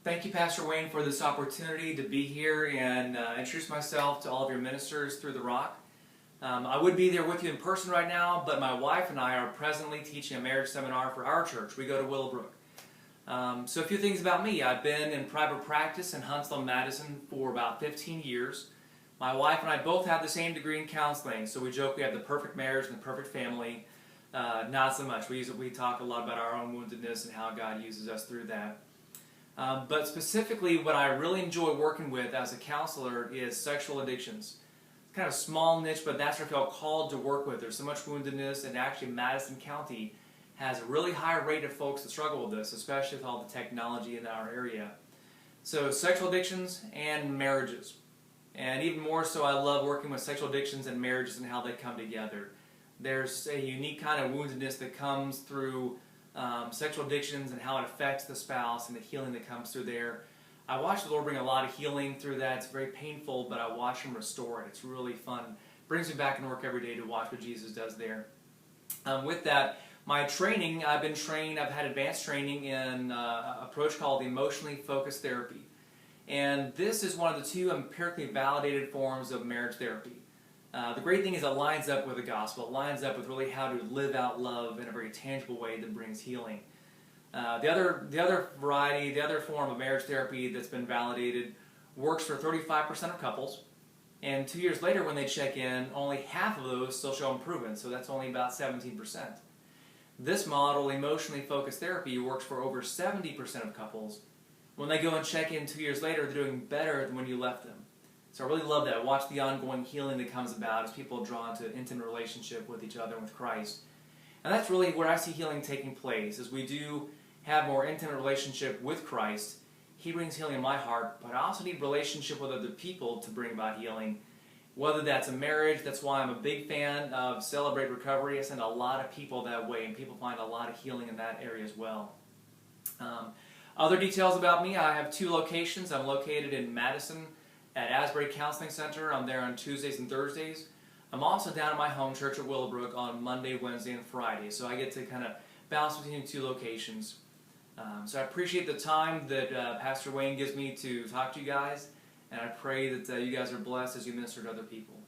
Thank you, Pastor Wayne, for this opportunity to be here and introduce myself to all of your ministers through the Rock. I would be there with you in person right now, but my wife and I are presently teaching a marriage seminar for our church. We go to Willowbrook. So a few things about me. I've been in private practice in Huntsville, Madison for about 15 years. My wife and I both have the same degree in counseling, so we joke we have the perfect marriage and the perfect family. Not so much. We talk a lot about our own woundedness and how God uses us through that. But specifically, what I really enjoy working with as a counselor is sexual addictions. It's kind of a small niche, but that's what I feel called to work with. There's so much woundedness, and actually Madison County has a really high rate of folks that struggle with this, especially with all the technology in our area. So sexual addictions and marriages. And even more so, I love working with sexual addictions and marriages and how they come together. There's a unique kind of woundedness that comes through sexual addictions and how it affects the spouse and the healing that comes through there. I watch the Lord bring a lot of healing through that. It's very painful, but I watch Him restore it. It's really fun. It brings me back into work every day to watch what Jesus does there. With that, my training, I've had advanced training in an approach called emotionally focused therapy. And this is one of the two empirically validated forms of marriage therapy. The great thing is it lines up with the gospel. It lines up with really how to live out love in a very tangible way that brings healing. The other form of marriage therapy that's been validated works for 35% of couples. And 2 years later when they check in, only half of those still show improvement, so that's only about 17%. This model, emotionally focused therapy, works for over 70% of couples. When they go and check in 2 years later, they're doing better than when you left them. So I really love that. I watch the ongoing healing that comes about as people are drawn to intimate relationship with each other and with Christ. And that's really where I see healing taking place. As we do have more intimate relationship with Christ, He brings healing in my heart, but I also need relationship with other people to bring about healing. Whether that's a marriage, that's why I'm a big fan of Celebrate Recovery. I send a lot of people that way, and people find a lot of healing in that area as well. Other details about me, I have 2 locations. I'm located in Madison at Asbury Counseling Center. I'm there on Tuesdays and Thursdays. I'm also down at my home church at Willowbrook on Monday, Wednesday, and Friday. So I get to kind of bounce between 2 locations. So I appreciate the time that Pastor Wayne gives me to talk to you guys. And I pray that you guys are blessed as you minister to other people.